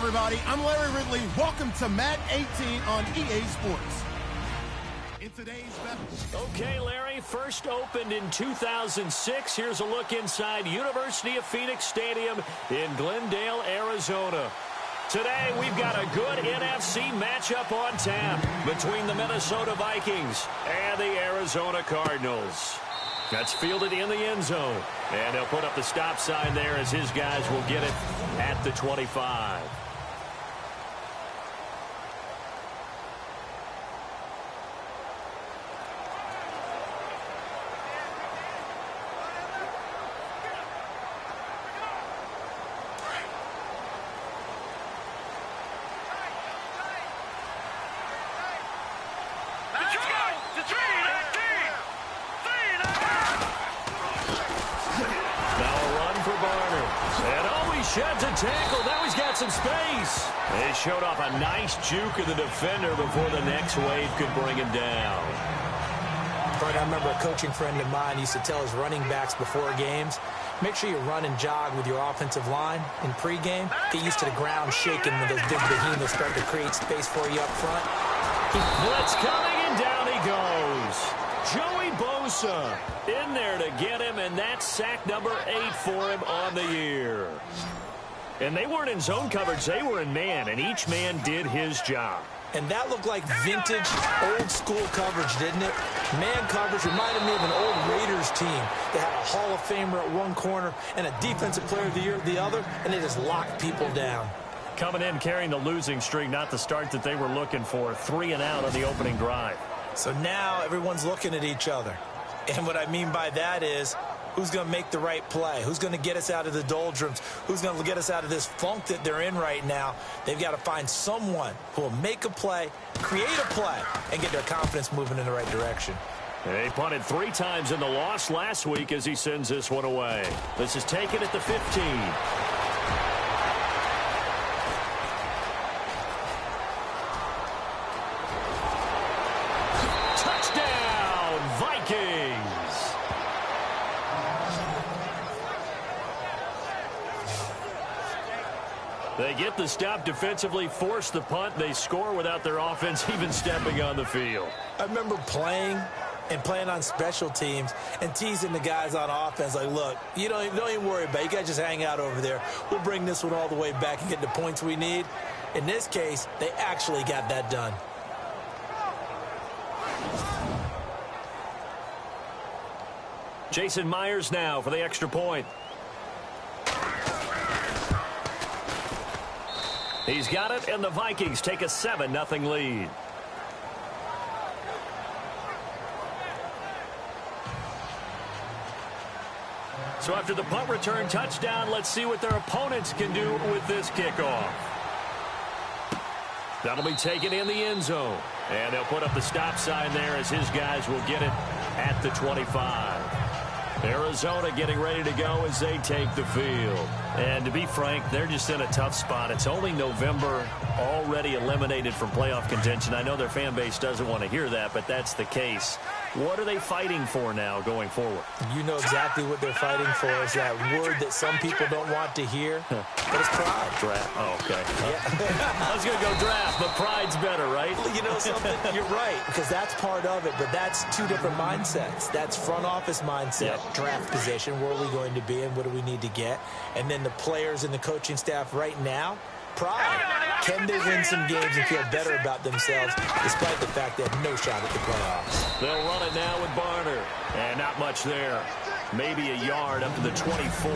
everybody. I'm Larry Ridley. Welcome to Madden 18 on EA Sports. In today's battle. Okay, Larry, first opened in 2006. Here's a look inside University of Phoenix Stadium in Glendale, Arizona. Today, we've got a good NFC matchup on tap between the Minnesota Vikings and the Arizona Cardinals. That's fielded in the end zone. And he'll put up the stop sign there as his guys will get it at the 25. Sheds a tackle. Now he's got some space. They showed off a nice juke of the defender before the next wave could bring him down. But I remember a coaching friend of mine used to tell his running backs before games, make sure you run and jog with your offensive line in pregame. Get used to the ground shaking when those big behemoths start to create space for you up front. Blitz coming, and down he goes. Joey Bosa in there to get him, and that's sack number 8 for him on the year. And they weren't in zone coverage, they were in man, and each man did his job. And that looked like vintage, old-school coverage, didn't it? Man coverage reminded me of an old Raiders team. They had a Hall of Famer at one corner and a Defensive Player of the Year at the other, and they just locked people down. Coming in, carrying the losing streak, not the start that they were looking for. 3 and out on the opening drive. So now everyone's looking at each other. And what I mean by that is, who's going to make the right play? Who's going to get us out of the doldrums? Who's going to get us out of this funk that they're in right now? They've got to find someone who will make a play, create a play, and get their confidence moving in the right direction. They punted 3 times in the loss last week as he sends this one away. This is taken at the 15. They get the stop defensively, force the punt. They score without their offense even stepping on the field. I remember playing on special teams and teasing the guys on offense like, look, you don't even worry about it. You guys just hang out over there. We'll bring this one all the way back and get the points we need. In this case, they actually got that done. Jason Myers now for the extra point. He's got it, and the Vikings take a 7-0 lead. So after the punt return touchdown, let's see what their opponents can do with this kickoff. That'll be taken in the end zone. And they'll put up the stop sign there as his guys will get it at the 25. Arizona getting ready to go as they take the field. And to be frank, they're just in a tough spot. It's only November, already eliminated from playoff contention. I know their fan base doesn't want to hear that, but that's the case. What are they fighting for now going forward? You know exactly what they're fighting for is that word that some people don't want to hear, but it's pride. Draft. Oh, okay. Yeah. I was going to go draft, but pride's better, right? You know something? You're right, because that's part of it, but that's 2 different mindsets. That's front office mindset, draft position, where are we going to be and what do we need to get? And then the players and the coaching staff right now, pride. Can they win some games and feel better about themselves despite the fact they have no shot at the playoffs? They'll run it now with Barner. And not much there. Maybe a yard up to the 24.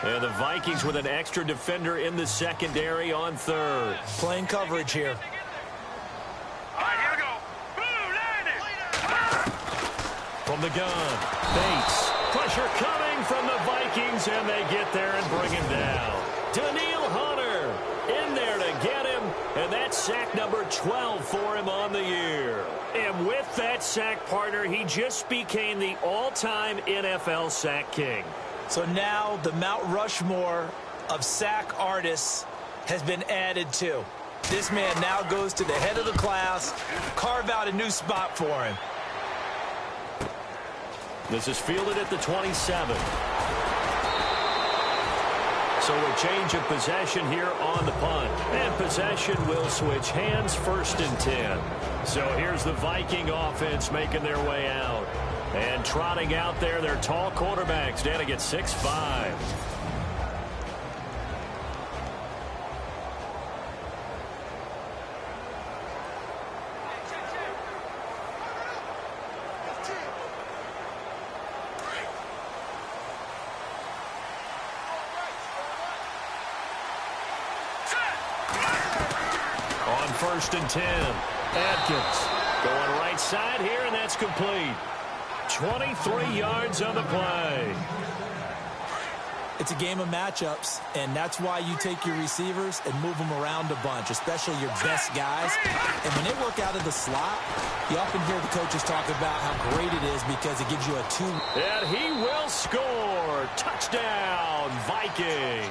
And the Vikings with an extra defender in the secondary on 3rd. Playing coverage here. All right, here we go. Boom, landed. From the gun, Bates. Pressure coming from the Vikings, and they get there and bring him down. Daniil Hunter in there to get him, and that's sack number 12 for him on the year. And with that sack, partner, he just became the all-time NFL sack king. So now the Mount Rushmore of sack artists has been added to. This man now goes to the head of the class. Carve out a new spot for him. This is fielded at the 27. So a change of possession here on the punt. And possession will switch hands, 1st and 10. So here's the Viking offense making their way out. And trotting out there, their tall quarterback standing at 6'5". On 1st and 10, Atkins going right side here, and that's complete. 23 yards on the play. It's a game of matchups, and that's why you take your receivers and move them around a bunch, especially your best guys. And when they work out of the slot, you often hear the coaches talk about how great it is because it gives you a 2. And he will score. Touchdown, Vikings.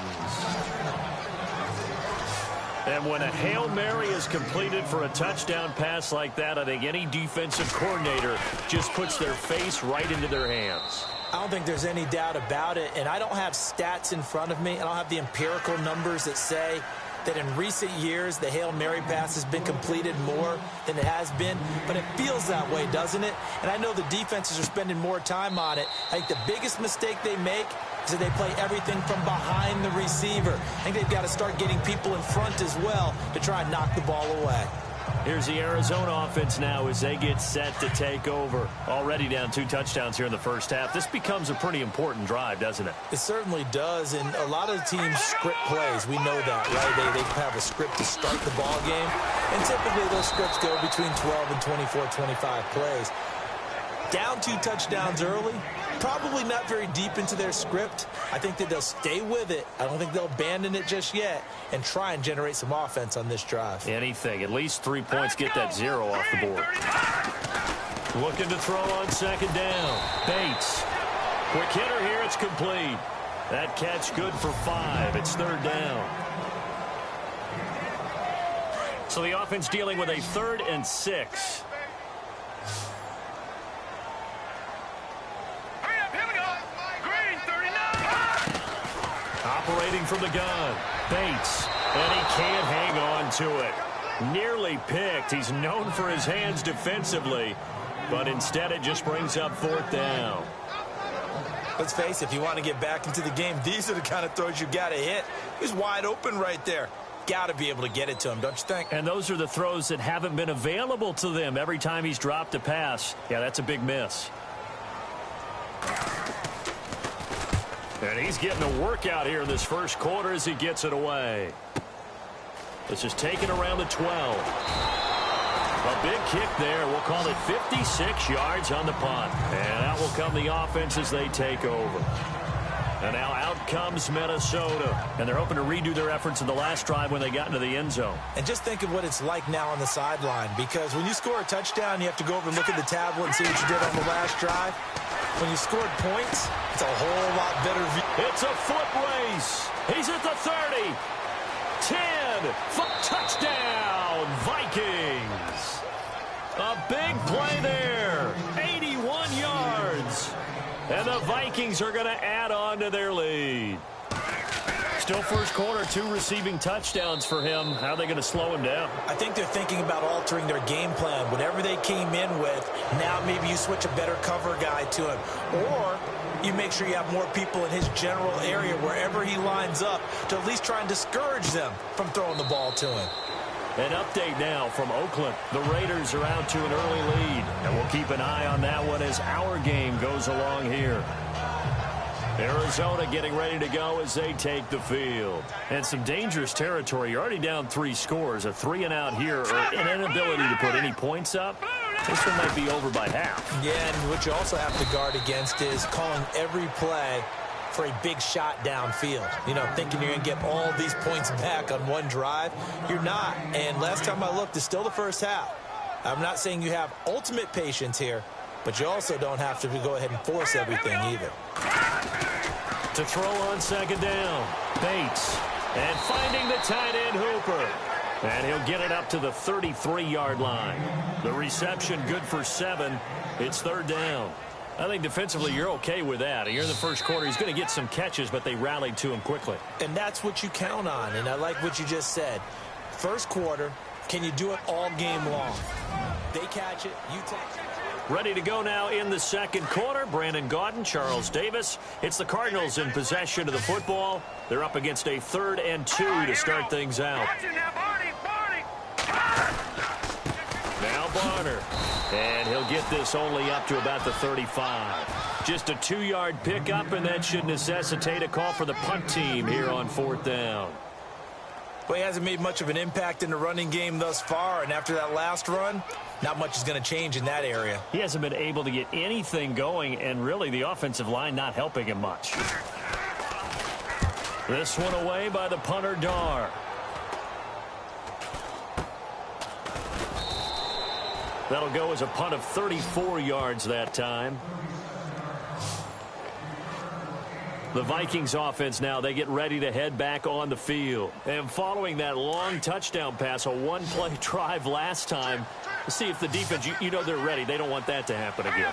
And when a Hail Mary is completed for a touchdown pass like that, I think any defensive coordinator just puts their face right into their hands. I don't think there's any doubt about it, and I don't have stats in front of me. I don't have the empirical numbers that say that in recent years the Hail Mary pass has been completed more than it has been, but it feels that way, doesn't it? And I know the defenses are spending more time on it. I think the biggest mistake they make is that they play everything from behind the receiver. I think they've got to start getting people in front as well to try and knock the ball away. Here's the Arizona offense now as they get set to take over. Already down 2 touchdowns here in the first half. This becomes a pretty important drive, doesn't it? It certainly does, and a lot of teams script plays. We know that, right? They have a script to start the ball game, and typically those scripts go between 12 and 24, 25 plays. Down 2 touchdowns early, probably not very deep into their script. I think that they'll stay with it. I don't think they'll abandon it just yet and try and generate some offense on this drive. Anything. At least 3 points, get that 0 off the board. Looking to throw on 2nd down. Bates. Quick hitter here. It's complete. That catch good for 5. It's 3rd down. So the offense dealing with a 3rd and 6. Operating from the gun, Bates, and he can't hang on to it. Nearly picked. He's known for his hands defensively, but instead it just brings up 4th down. Let's face it, if you want to get back into the game, these are the kind of throws you got to hit. He's wide open right there. Got to be able to get it to him, don't you think? And those are the throws that haven't been available to them every time he's dropped a pass. Yeah, that's a big miss. And he's getting a workout here in this first quarter as he gets it away. This is taken around the 12. A big kick there. We'll call it 56 yards on the punt. And out will come the offense as they take over. And now out comes Minnesota. And they're hoping to redo their efforts in the last drive when they got into the end zone. And just think of what it's like now on the sideline. Because when you score a touchdown, you have to go over and look at the tablet and see what you did on the last drive. When you scored points, it's a whole lot better view. It's a foot race. He's at the 30. 10. Touchdown, Vikings. A big play there. 81 yards. And the Vikings are going to add on to their lead. Still first quarter, 2 receiving touchdowns for him. How are they going to slow him down? I think they're thinking about altering their game plan. Whatever they came in with, now maybe you switch a better cover guy to him. Or you make sure you have more people in his general area wherever he lines up to at least try and discourage them from throwing the ball to him. An update now from Oakland. The Raiders are out to an early lead, and we'll keep an eye on that one as our game goes along here. Arizona getting ready to go as they take the field. And some dangerous territory. You're already down 3 scores. A 3-and-out here, or an inability to put any points up. This one might be over by half. Yeah, and what you also have to guard against is calling every play for a big shot downfield. You know, thinking you're going to get all these points back on one drive. You're not. And last time I looked, it's still the first half. I'm not saying you have ultimate patience here, but you also don't have to go ahead and force everything either. To throw on 2nd down, Bates. And finding the tight end Hooper. And he'll get it up to the 33-yard line. The reception good for 7. It's 3rd down. I think defensively you're okay with that. You're in the first quarter. He's going to get some catches, but they rallied to him quickly. And that's what you count on, and I like what you just said. First quarter, can you do it all game long? They catch it, you take it. Ready to go now in the second quarter. Brandon Gaudin, Charles Davis. It's the Cardinals in possession of the football. They're up against a 3rd and 2 to start things out. Now Barner. And he'll get this only up to about the 35. Just a 2-yard pickup, and that should necessitate a call for the punt team here on 4th down. Well, he hasn't made much of an impact in the running game thus far, and after that last run, not much is going to change in that area. He hasn't been able to get anything going, and really the offensive line not helping him much. This one away by the punter, Dar. That'll go as a punt of 34 yards that time. The Vikings offense now, they get ready to head back on the field. And following that long touchdown pass, a one-play drive last time, see if the defense, you know they're ready. They don't want that to happen again.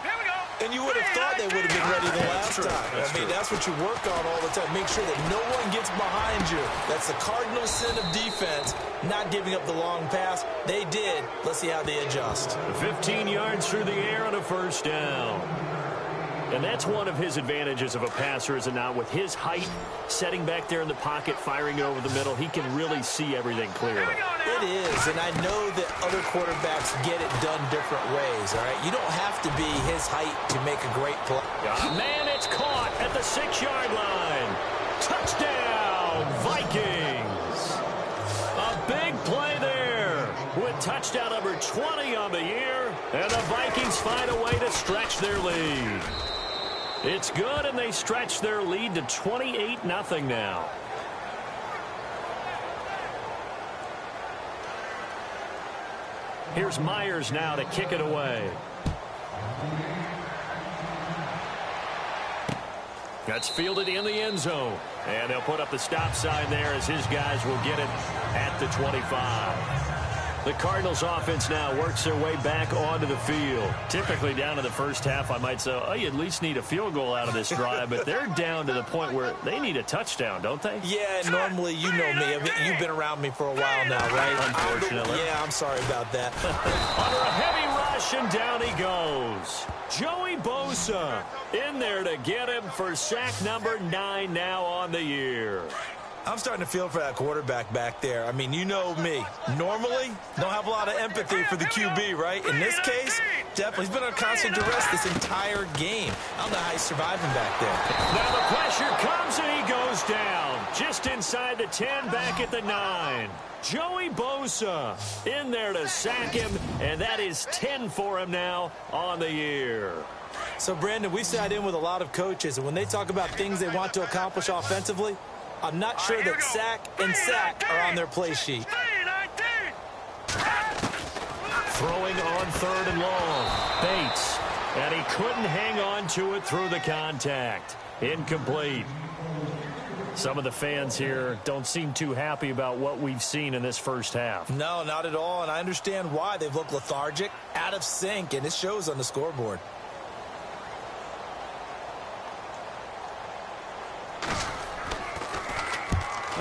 And you would have thought they would have been ready the last time. That's what you work on all the time. Make sure that no one gets behind you. That's the cardinal sin of defense, not giving up the long pass. They did. Let's see how they adjust. 15 yards through the air on a first down. And that's one of his advantages of a passer, is it not? With his height, setting back there in the pocket, firing it over the middle, he can really see everything clearly. It is, and I know that other quarterbacks get it done different ways, all right? You don't have to be his height to make a great play. Man, it's caught at the 6-yard line. Touchdown, Vikings. A big play there with touchdown number 20 on the year, and the Vikings find a way to stretch their lead. It's good, and they stretch their lead to 28-0 now. Here's Myers now to kick it away. That's fielded in the end zone. And they'll put up the stop sign there as his guys will get it at the 25. The Cardinals offense now works their way back onto the field. Typically down to the first half, I might say, oh, you at least need a field goal out of this drive. But they're down to the point where they need a touchdown, don't they? Yeah, normally, you know me. You've been around me for a while now, right? Unfortunately. Yeah, I'm sorry about that. Under a heavy rush, and down he goes. Joey Bosa in there to get him for sack number 9 now on the year. I'm starting to feel for that quarterback back there. I mean, you know me. Normally, don't have a lot of empathy for the QB, right? In this case, definitely. He's been on constant duress this entire game. I don't know how he's surviving back there. Now the pressure comes, and he goes down. Just inside the 10, back at the 9. Joey Bosa in there to sack him, and that is 10 for him now on the year. So, Brandon, we sat in with a lot of coaches, and when they talk about things they want to accomplish offensively, I'm not sure that sack and sack are on their play sheet. Throwing on 3rd and long. Bates. And he couldn't hang on to it through the contact. Incomplete. Some of the fans here don't seem too happy about what we've seen in this first half. No, not at all, and I understand why. They've looked lethargic, out of sync, and it shows on the scoreboard.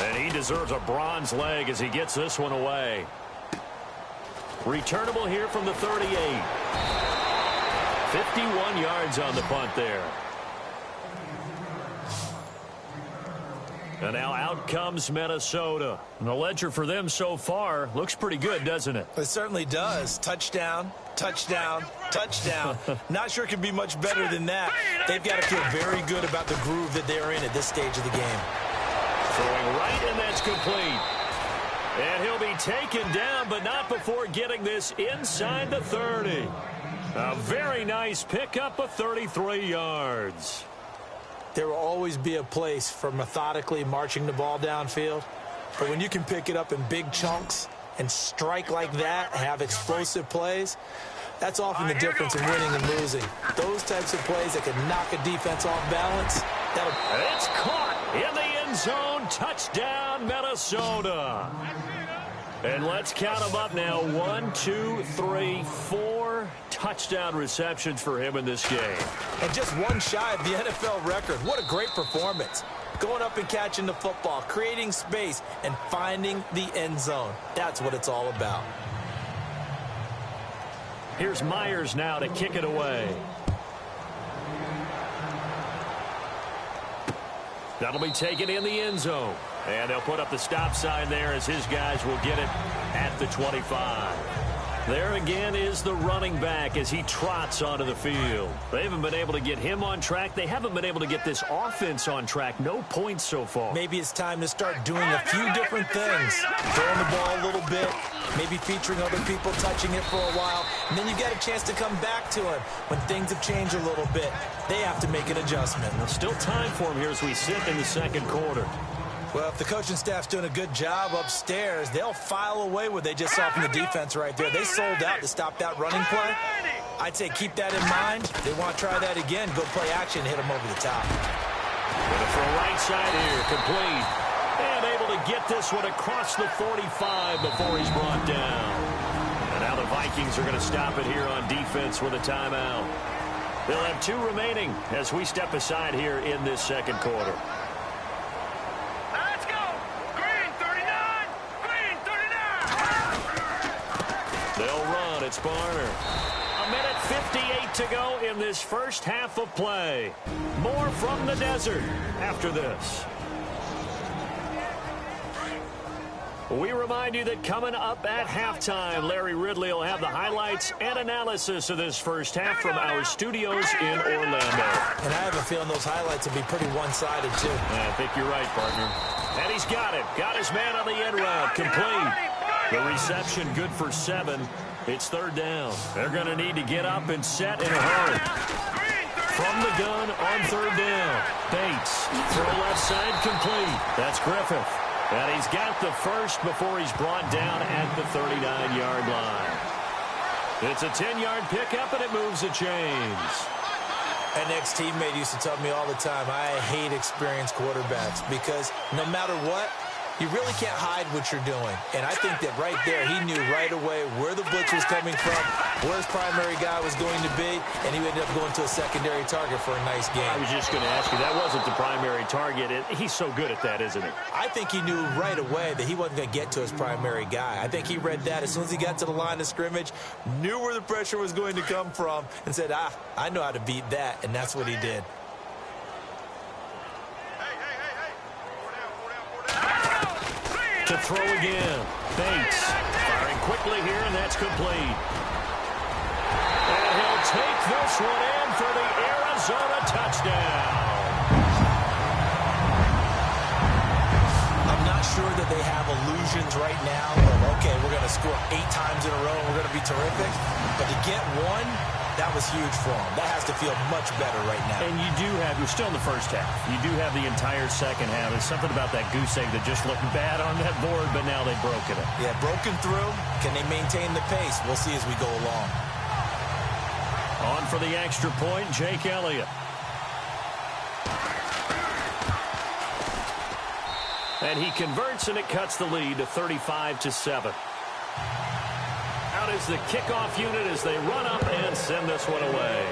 And he deserves a bronze leg as he gets this one away. Returnable here from the 38. 51 yards on the punt there. And now out comes Minnesota. And the ledger for them so far looks pretty good, doesn't it? It certainly does. Touchdown, touchdown, touchdown. Not sure it could be much better than that. They've got to feel very good about the groove that they're in at this stage of the game. Throwing right, and that's complete. And he'll be taken down, but not before getting this inside the 30. A very nice pickup of 33 yards. There will always be a place for methodically marching the ball downfield. But when you can pick it up in big chunks and strike like that, have explosive plays, that's often the difference in winning and losing. Those types of plays that can knock a defense off balance. It's caught in the end zone. Touchdown, Minnesota. And let's count them up now. 1, 2, 3, 4 touchdown receptions for him in this game. And just one shy of the NFL record. What a great performance. Going up and catching the football, creating space, and finding the end zone. That's what it's all about. Here's Myers now to kick it away. That'll be taken in the end zone. And they'll put up the stop sign there as his guys will get it at the 25. There again is the running back as he trots onto the field. They haven't been able to get him on track. They haven't been able to get this offense on track. No points so far. Maybe it's time to start doing a few different things. Throwing the ball a little bit, maybe featuring other people touching it for a while, and then you get a chance to come back to him when things have changed a little bit. They have to make an adjustment. There's still time for him here as we sit in the second quarter. Well, if the coaching staff's doing a good job upstairs, they'll file away what they just saw from the defense right there. They sold out to stop that running play. I'd say keep that in mind. They want to try that again. Go play action, hit them over the top. Going to throw right side here, complete. And able to get this one across the 45 before he's brought down. And now the Vikings are going to stop it here on defense with a timeout. They'll have 2 remaining as we step aside here in this second quarter. It's Barner. 1:58 to go in this first half of play. More from the desert after this. We remind you that coming up at halftime, Larry Ridley will have the highlights and analysis of this first half from our studios in Orlando. And I have a feeling those highlights will be pretty one-sided, too. I think you're right, partner. And he's got it. Got his man on the end route. Complete. The reception good for 7. It's third down. They're going to need to get up and set in a hurry. From the gun on third down. Bates. Throw left side complete. That's Griffith. And he's got the first before he's brought down at the 39-yard line. It's a 10-yard pickup, and it moves the chains. An ex-teammate used to tell me all the time, I hate experienced quarterbacks because no matter what, you really can't hide what you're doing. And I think that right there, he knew right away where the blitz was coming from, where his primary guy was going to be, and he ended up going to a secondary target for a nice game. I was just going to ask you, that wasn't the primary target. He's so good at that, isn't he? I think he knew right away that he wasn't going to get to his primary guy. I think he read that as soon as he got to the line of scrimmage, knew where the pressure was going to come from, and said, I know how to beat that, and that's what he did. To throw again. Bates firing quickly here, and that's complete. And he'll take this one in for the Arizona touchdown. I'm not sure that they have illusions right now of, okay, we're going to score 8 times in a row and we're going to be terrific. But to get one, that was huge for them. That has to feel much better right now. And you're still in the first half. You do have the entire second half. There's something about that goose egg that just looked bad on that board, but now they've broken it. Yeah, broken through. Can they maintain the pace? We'll see as we go along. On for the extra point, Jake Elliott. And he converts, and it cuts the lead to 35-7. Out is the kickoff unit as they run up and send this one away.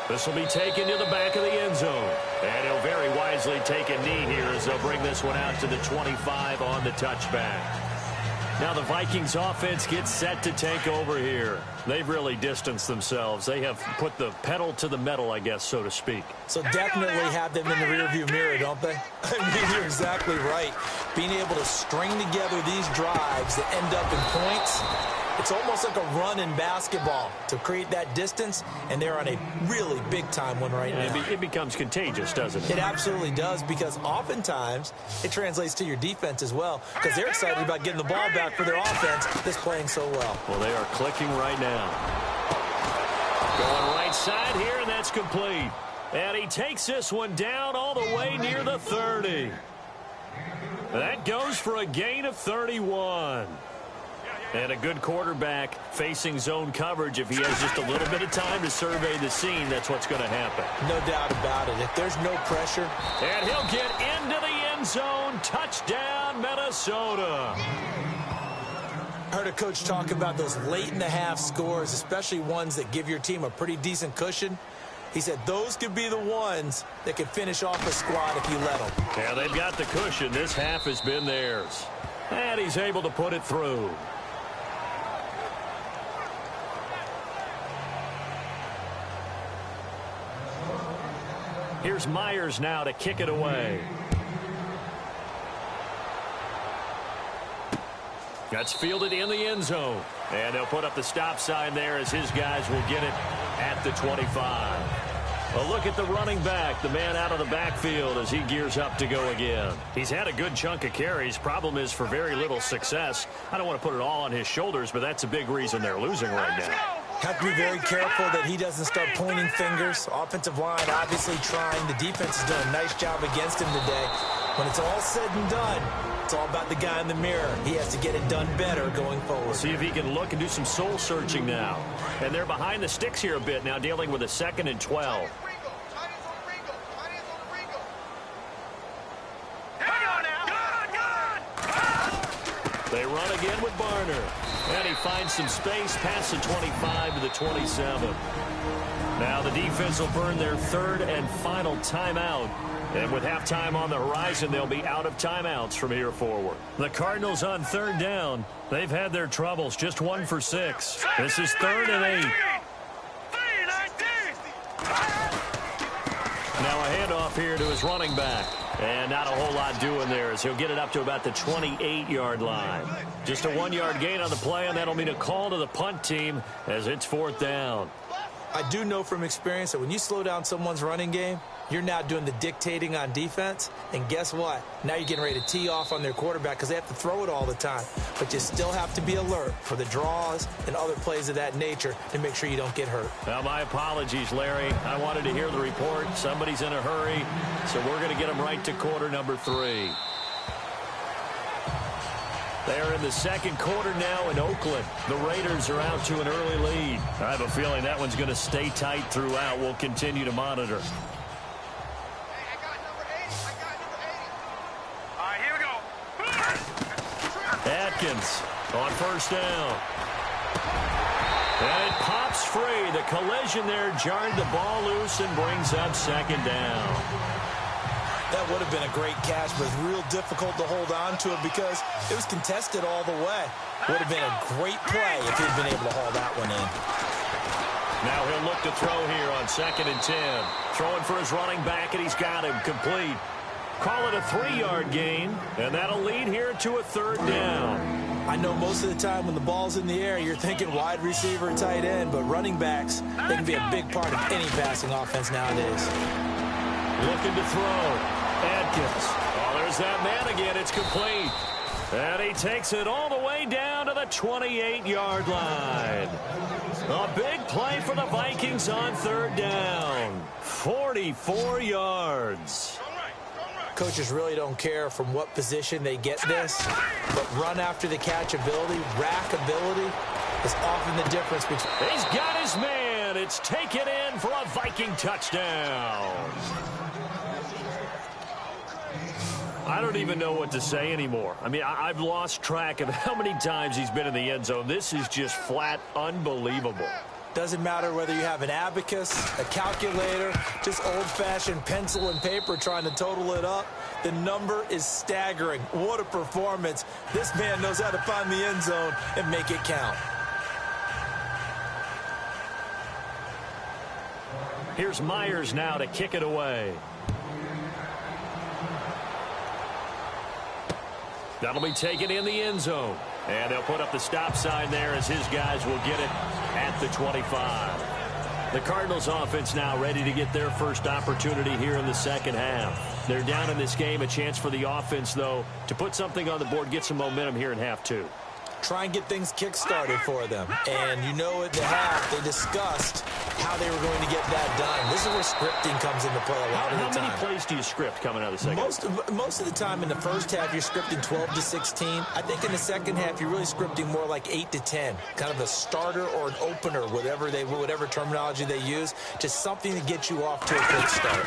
This will be taken to the back of the end zone. And he'll very wisely take a knee here as they'll bring this one out to the 25 on the touchback. Now the Vikings offense gets set to take over here. They've really distanced themselves. They have put the pedal to the metal, I guess, so to speak. So definitely have them in the rearview mirror, don't they? I mean, you're exactly right. Being able to string together these drives that end up in points, it's almost like a run in basketball to create that distance, and they're on a really big-time one right now. It becomes contagious, doesn't it? It absolutely does, because oftentimes it translates to your defense as well, because they're excited about getting the ball back for their offense that's playing so well. Well, they are clicking right now. Going right side here, and that's complete. And he takes this one down all the way near the 30. That goes for a gain of 31. And a good quarterback facing zone coverage. If he has just a little bit of time to survey the scene, that's what's going to happen. No doubt about it. If there's no pressure. And he'll get into the end zone. Touchdown, Minnesota. heard a coach talk about those late-in-the-half scores, especially ones that give your team a pretty decent cushion. He said those could be the ones that could finish off a squad if you let them. Yeah, they've got the cushion. This half has been theirs. And he's able to put it through. Here's Myers now to kick it away. That's fielded in the end zone. And they'll put up the stop sign there as his guys will get it at the 25. A look at the running back, the man out of the backfield as he gears up to go again. He's had a good chunk of carries. Problem is for very little success. I don't want to put it all on his shoulders, but that's a big reason they're losing right now. Have to be very careful that he doesn't start pointing fingers. Offensive line obviously trying. The defense has done a nice job against him today. When it's all said and done, it's all about the guy in the mirror. He has to get it done better going forward. See if he can look and do some soul searching now. And they're behind the sticks here a bit now, dealing with a 2nd and 12. They run again with Barner. And he finds some space past the 25 to the 27. Now the defense will burn their 3rd and final timeout. And with halftime on the horizon, they'll be out of timeouts from here forward. The Cardinals on 3rd down. They've had their troubles, just 1 for 6. This is 3rd and 8. Now a handoff here to his running back. And not a whole lot doing there as he'll get it up to about the 28-yard line. Just a 1-yard gain on the play, and that'll mean a call to the punt team as it's 4th down. I do know from experience that when you slow down someone's running game, you're now doing the dictating on defense. And guess what? Now you're getting ready to tee off on their quarterback because they have to throw it all the time. But you still have to be alert for the draws and other plays of that nature to make sure you don't get hurt. Well, my apologies, Larry. I wanted to hear the report. Somebody's in a hurry, so we're going to get them right to quarter number 3. They're in the 2nd quarter now in Oakland. The Raiders are out to an early lead. I have a feeling that one's going to stay tight throughout. We'll continue to monitor. Atkins on 1st down. And it pops free. The collision there jarred the ball loose and brings up 2nd down. That would have been a great catch, but it's real difficult to hold on to it because it was contested all the way. Would have been a great play if he'd been able to haul that one in. Now he'll look to throw here on 2nd and 10. Throwing for his running back, and he's got him complete. Call it a 3-yard gain, and that'll lead here to a 3rd down. I know most of the time when the ball's in the air, you're thinking wide receiver, tight end, but running backs, they can be a big part of any passing offense nowadays. Looking to throw. Atkins. Oh, there's that man again. It's complete. And he takes it all the way down to the 28-yard line. A big play for the Vikings on 3rd down. 44 yards. Coaches really don't care from what position they get this, but run after the catch ability, rack ability is often the difference between. He's got his man. It's taken in for a Viking touchdown. I don't even know what to say anymore. I mean, I've lost track of how many times he's been in the end zone. This is just flat unbelievable. Doesn't matter whether you have an abacus, a calculator, just old-fashioned pencil and paper trying to total it up. The number is staggering. What a performance. This man knows how to find the end zone and make it count. Here's Myers now to kick it away. That'll be taken in the end zone. And they'll put up the stop sign there as his guys will get it at the 25. The Cardinals offense now ready to get their first opportunity here in the 2nd half. They're down in this game. A chance for the offense, though, to put something on the board, get some momentum here in half 2. Try and get things kick-started for them. And you know at the half, they discussed how they were going to get that done. This is where scripting comes into play a lot of the time. How many plays do you script coming out of the 2nd? Most of the time in the first half, you're scripting 12 to 16. I think in the 2nd half, you're really scripting more like 8 to 10. Kind of a starter or an opener, whatever terminology they use. Just something to get you off to a quick start.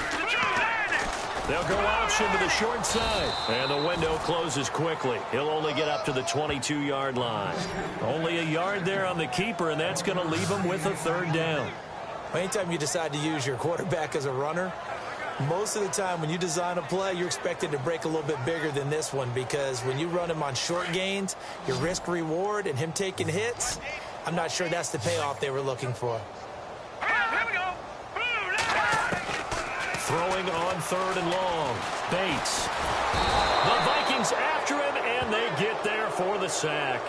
They'll go option to the short side. And the window closes quickly. He'll only get up to the 22-yard line. Only a yard there on the keeper, and that's going to leave him with a third down. Anytime you decide to use your quarterback as a runner, most of the time when you design a play, you're expected to break a little bit bigger than this one, because when you run him on short gains, your risk-reward and him taking hits, I'm not sure that's the payoff they were looking for. Here we go. Throwing on third and long. Bates. The Vikings after him, and they get there for the sack.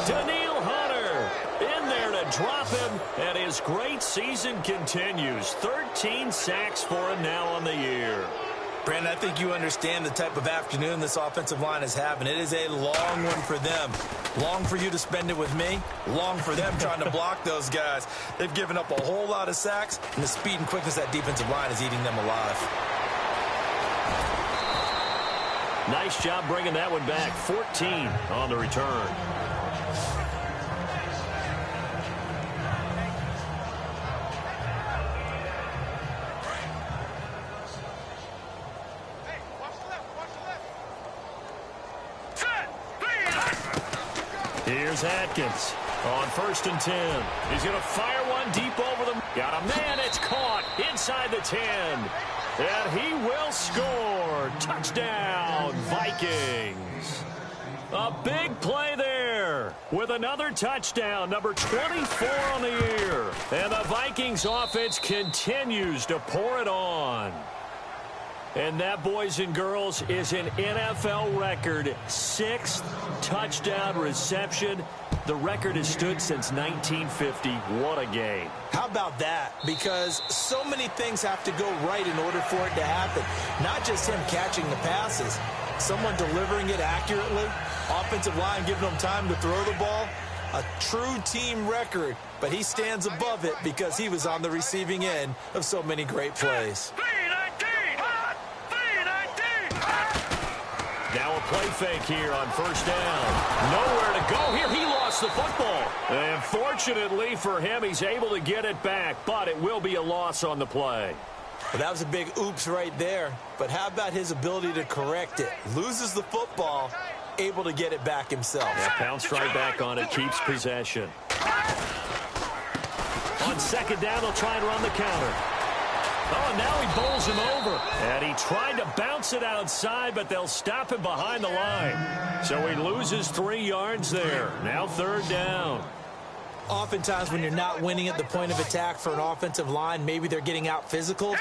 Daniil Hunter in there to drop him, and his great season continues. 13 sacks for him now on the year. Brandon, I think you understand the type of afternoon this offensive line is having. It is a long one for them. Long for you to spend it with me. Long for them trying to block those guys. They've given up a whole lot of sacks, and the speed and quickness of that defensive line is eating them alive. Nice job bringing that one back. 14 on the return. Here's Atkins on 1st and 10. He's going to fire one deep over them. Got a man. It's caught inside the 10. And he will score. Touchdown, Vikings. A big play there with another touchdown, number 24 on the year. And the Vikings offense continues to pour it on. And that, boys and girls, is an NFL record 6th touchdown reception. The record has stood since 1950. What a game. How about that? Because so many things have to go right in order for it to happen. Not just him catching the passes, someone delivering it accurately, offensive line giving them time to throw the ball. A true team record, but he stands above it because he was on the receiving end of so many great plays. Now a play fake here on 1st down. Nowhere to go here. He lost the football. And fortunately for him, he's able to get it back, but it will be a loss on the play. Well, that was a big oops right there. But how about his ability to correct it? Loses the football, able to get it back himself. Yeah, pounced right back on it, keeps possession. On 2nd down, they'll try and run the counter. Oh, now he bowls him over. And he tried to bounce it outside, but they'll stop him behind the line. So he loses 3 yards there. Now 3rd down. Oftentimes when you're not winning at the point of attack for an offensive line, maybe they're getting out physical.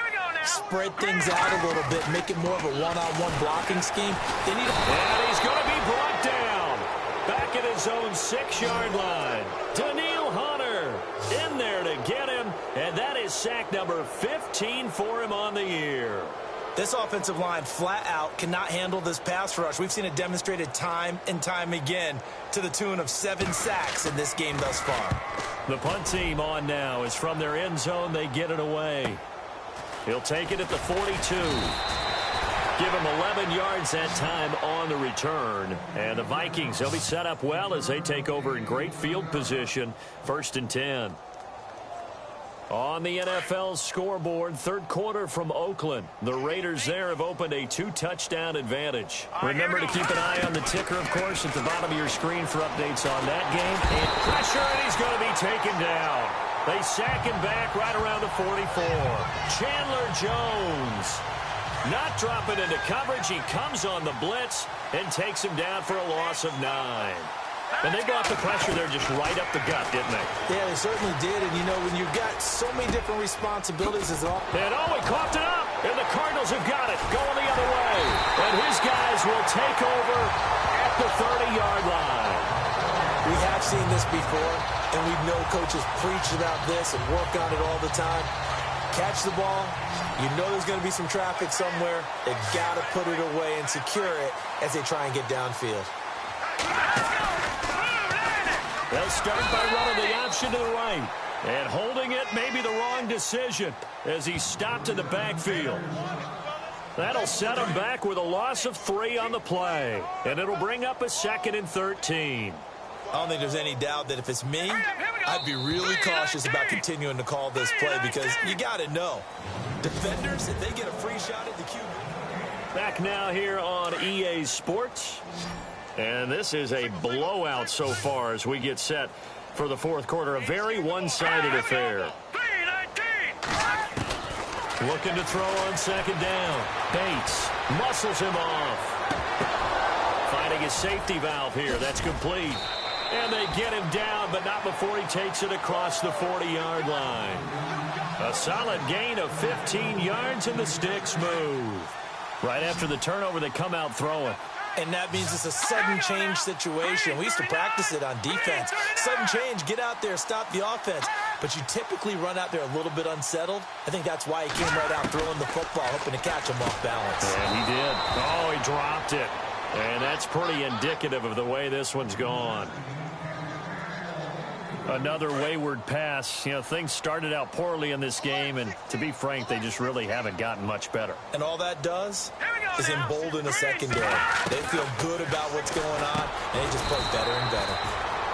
Spread things out a little bit, make it more of a one-on-one blocking scheme. They need and he's going to be brought down. Back at his own 6-yard line. Daniil Hunter in there to get him. And that is sack number 15 for him on the year. This offensive line flat out cannot handle this pass rush. We've seen it demonstrated time and time again to the tune of 7 sacks in this game thus far. The punt team on now is from their end zone. They get it away. He'll take it at the 42. Give him 11 yards that time on the return. And the Vikings, they'll be set up well as they take over in great field position. 1st and 10. On the NFL scoreboard, 3rd quarter from Oakland. The Raiders there have opened a 2-touchdown advantage. Remember to keep an eye on the ticker, of course, at the bottom of your screen for updates on that game. And pressure, and he's going to be taken down. They sack him back right around the 44. Chandler Jones not dropping into coverage. He comes on the blitz and takes him down for a loss of 9. And they brought the pressure there just right up the gut, didn't they? Yeah, they certainly did. And, you know, when you've got so many different responsibilities as all. And, he coughed it up. And the Cardinals have got it going the other way. And his guys will take over at the 30-yard line. We have seen this before, and we know coaches preach about this and work on it all the time. Catch the ball. You know there's going to be some traffic somewhere. They've got to put it away and secure it as they try and get downfield. They'll start by running the option to the right. And holding it may be the wrong decision as he stopped in the backfield. That'll set him back with a loss of 3 on the play. And it'll bring up a 2nd and 13. I don't think there's any doubt that if it's me, I'd be really cautious about continuing to call this play because you got to know. Defenders, if they get a free shot at the QB. Back now here on EA Sports. And this is a blowout so far as we get set for the fourth quarter. A very one-sided affair. Looking to throw on second down. Bates muscles him off. Finding his safety valve here. That's complete. And they get him down, but not before he takes it across the 40-yard line. A solid gain of 15 yards, and the sticks move. Right after the turnover, they come out throwing. And that means it's a sudden change situation. We used to practice it on defense. Sudden change, get out there, stop the offense. But you typically run out there a little bit unsettled. I think that's why he came right out throwing the football, hoping to catch him off balance. And he did. Oh, he dropped it. And that's pretty indicative of the way this one's gone. Another wayward pass. You know, things started out poorly in this game, and to be frank, they just really haven't gotten much better. And all that does is embolden the secondary. They feel good about what's going on, and they just play better and better.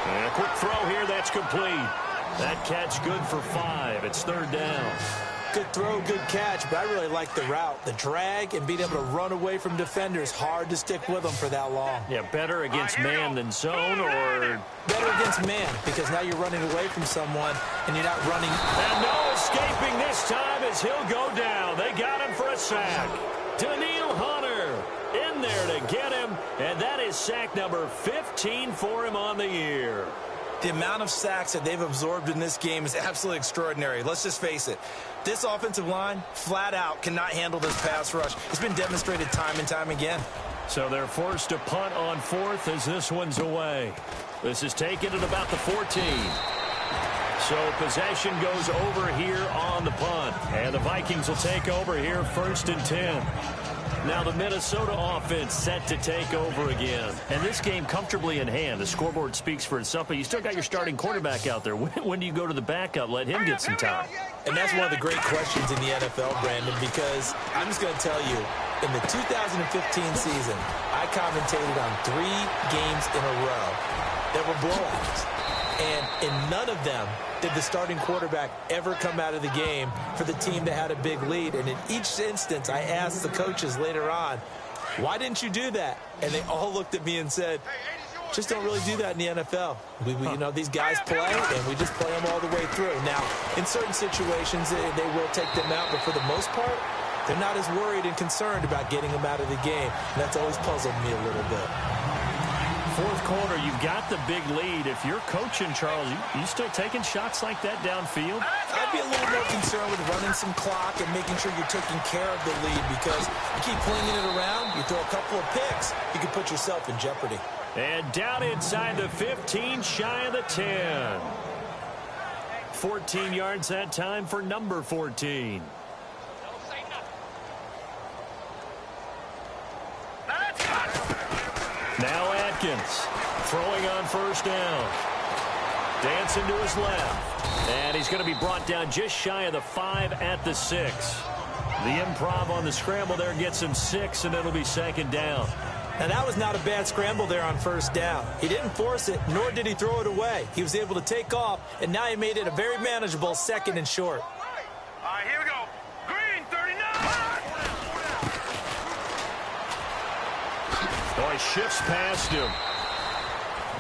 And a quick throw here, that's complete. That catch good for 5. It's third down. Good throw, good catch, but I really like the route. The drag and being able to run away from defenders, hard to stick with them for that long. Yeah, better against man than zone, or... Better against man, because now you're running away from someone, and you're not running... And no escaping this time as he'll go down. They got him for a sack. Daniil Hunter in there to get him, and that is sack number 15 for him on the year. The amount of sacks that they've absorbed in this game is absolutely extraordinary. Let's just face it. This offensive line, flat out, cannot handle this pass rush. It's been demonstrated time and time again. So they're forced to punt on fourth as this one's away. This is taken at about the 14. So possession goes over here on the punt. And the Vikings will take over here first and 10. Now the Minnesota offense set to take over again. And this game comfortably in hand. The scoreboard speaks for itself, but you still got your starting quarterback out there. When do you go to the backup? Let him get some time. And that's one of the great questions in the NFL, Brandon, because I'm just going to tell you, in the 2015 season, I commentated on 3 games in a row that were blowouts. And in none of them did the starting quarterback ever come out of the game for the team that had a big lead. And in each instance, I asked the coaches later on, why didn't you do that? And they all looked at me and said, just don't really do that in the NFL. You know, these guys play, and we just play them all the way through. Now, in certain situations, they will take them out, but for the most part, they're not as worried and concerned about getting them out of the game. And that's always puzzled me a little bit. Fourth quarter, you've got the big lead. If you're coaching, Charles, you still taking shots like that downfield? I'd be a little more concerned with running some clock and making sure you're taking care of the lead, because you keep flinging it around, you throw a couple of picks, you can put yourself in jeopardy. And down inside the 15, shy of the 10. 14 yards that time for number 14. Now Atkins throwing on first down. Dancing to his left. And he's going to be brought down just shy of the 5 at the 6. The improv on the scramble there gets him 6, and it'll be second down. Now, that was not a bad scramble there on first down. He didn't force it, nor did he throw it away. He was able to take off, and now he made it a very manageable second and short. All right, here we go. Green, 39. Oh, he shifts past him.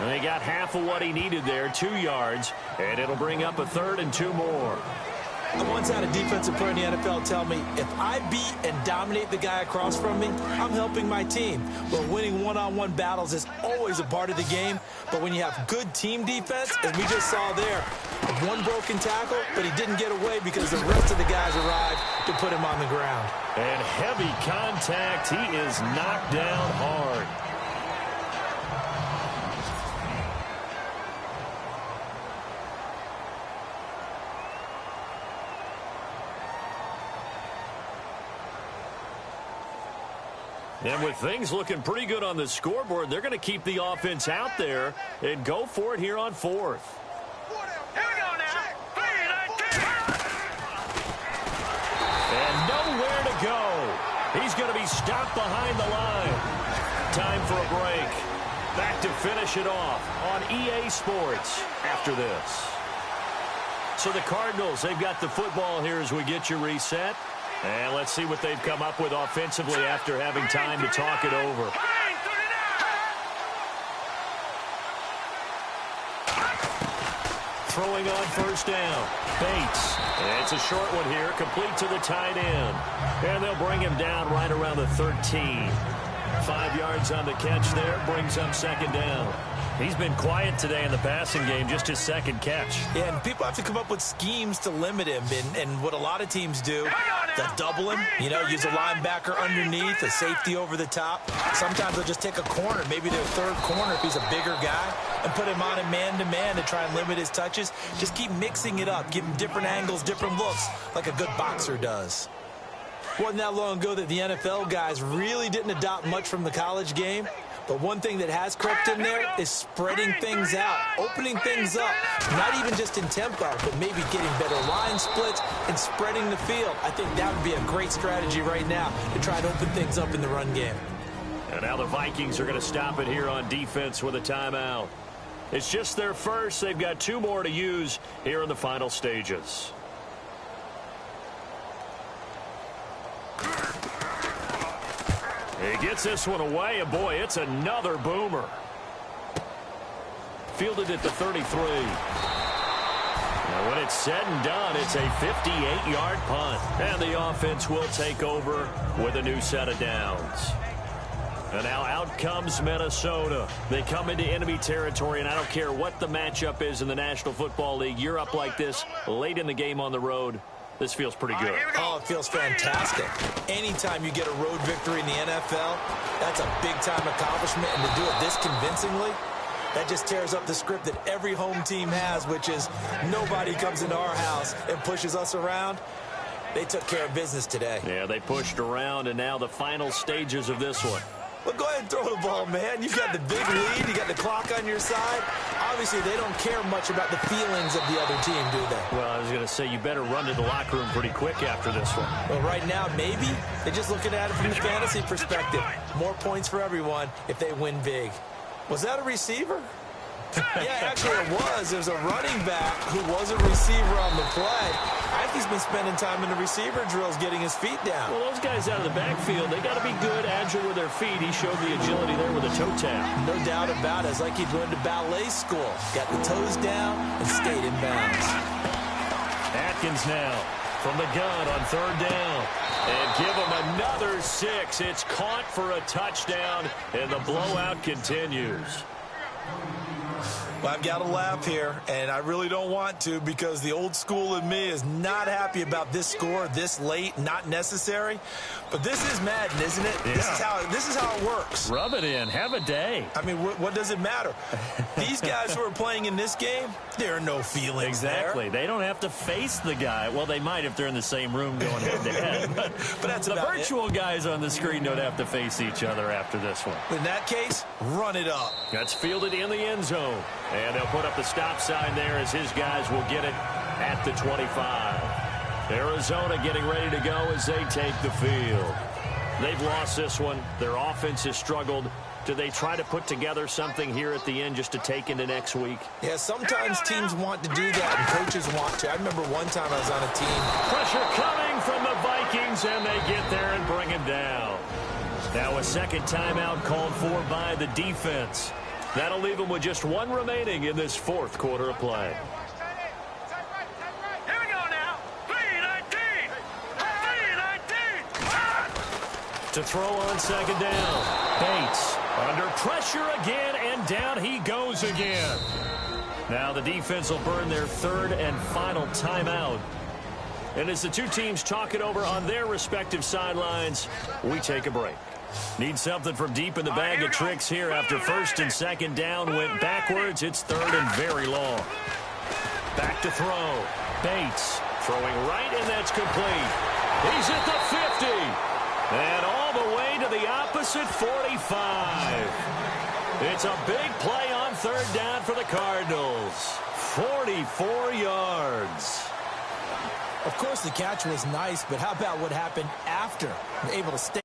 And he got half of what he needed there, 2 yards, and it'll bring up a 3rd and 2 more. I once had a defensive player in the NFL tell me, if I beat and dominate the guy across from me, I'm helping my team. But winning one-on-one battles is always a part of the game. But when you have good team defense, as we just saw there, one broken tackle, but he didn't get away because the rest of the guys arrived to put him on the ground. And heavy contact. He is knocked down hard. And with things looking pretty good on the scoreboard, they're going to keep the offense out there and go for it here on 4th. Here we go now. 3, 19. And nowhere to go. He's going to be stopped behind the line. Time for a break. Back to finish it off on EA Sports after this. So the Cardinals, they've got the football here as we get you reset. And let's see what they've come up with offensively after having time to talk it over. Throwing on first down. Bates. And it's a short one here, complete to the tight end. And they'll bring him down right around the 13. 5 yards on the catch there, brings up second down. He's been quiet today in the passing game, just his second catch. Yeah, and people have to come up with schemes to limit him. And what a lot of teams do, they'll double him, use a linebacker underneath, a safety over the top. Sometimes they'll just take a corner, maybe their third corner if he's a bigger guy, and put him on a man-to-man to try and limit his touches. Just keep mixing it up, give him different angles, different looks, like a good boxer does. Wasn't that long ago that the NFL guys really didn't adopt much from the college game. But one thing that has crept in there is spreading things out, opening things up, not even just in tempo, but maybe getting better line splits and spreading the field. I think that would be a great strategy right now to try to open things up in the run game. And now the Vikings are going to stop it here on defense with a timeout. It's just their first. They've got 2 more to use here in the final stages. He gets this one away, and boy, it's another boomer. Fielded at the 33. Now, when it's said and done, it's a 58-yard punt. And the offense will take over with a new set of downs. And now out comes Minnesota. They come into enemy territory, and I don't care what the matchup is in the National Football League. You're up like this late in the game on the road. This feels pretty good. Oh, it feels fantastic. Anytime you get a road victory in the NFL, that's a big-time accomplishment. And to do it this convincingly, that just tears up the script that every home team has, which is nobody comes into our house and pushes us around. They took care of business today. Yeah, they pushed around, and now the final stages of this one. Well, go ahead and throw the ball, man. You've got the big lead. You got the clock on your side. Obviously, they don't care much about the feelings of the other team, do they? Well, I was going to say, you better run to the locker room pretty quick after this one. Well, right now, maybe. They're just looking at it from the fantasy perspective. More points for everyone if they win big. Was that a receiver? Yeah, actually it was. There's a running back who was a receiver on the play. I think he's been spending time in the receiver drills getting his feet down. Well, those guys out of the backfield, they got to be good, agile with their feet. He showed the agility there with a toe tap. No doubt about it. It's like he'd gone to ballet school. Got the toes down and stayed in bounds. Atkins now from the gun on third down. And give him another 6. It's caught for a touchdown, and the blowout continues. Well, I've got to laugh here, and I really don't want to because the old school in me is not happy about this score this late, not necessary. But this is Madden, isn't it? Yeah. This is how it works. Rub it in. Have a day. I mean, what does it matter? These guys who are playing in this game, there are no feelings Exactly. there. They don't have to face the guy. Well, they might if they're in the same room going head-to-head. But that's the about virtual guys on the screen don't have to face each other after this one. In that case, run it up. That's fielded in the end zone. And they'll put up the stop sign there as his guys will get it at the 25. Arizona getting ready to go as they take the field. They've lost this one. Their offense has struggled. Do they try to put together something here at the end just to take into next week? Yeah, sometimes teams want to do that and coaches want to. I remember one time I was on a team. Pressure coming from the Vikings, and they get there and bring him down. Now a second timeout called for by the defense. That'll leave them with just 1 remaining in this fourth quarter of play. Here we go now. 3-19. 3-19. To throw on second down. Bates under pressure again, and down he goes again. Now the defense will burn their third and final timeout. And as the two teams talk it over on their respective sidelines, we take a break. Need something from deep in the bag of tricks here after first and second down went backwards. It's third and very long. Back to throw. Bates throwing right, and that's complete. He's at the 50. And all the way to the opposite 45. It's a big play on third down for the Cardinals. 44 yards. Of course, the catch was nice, but how about what happened after? Able to stay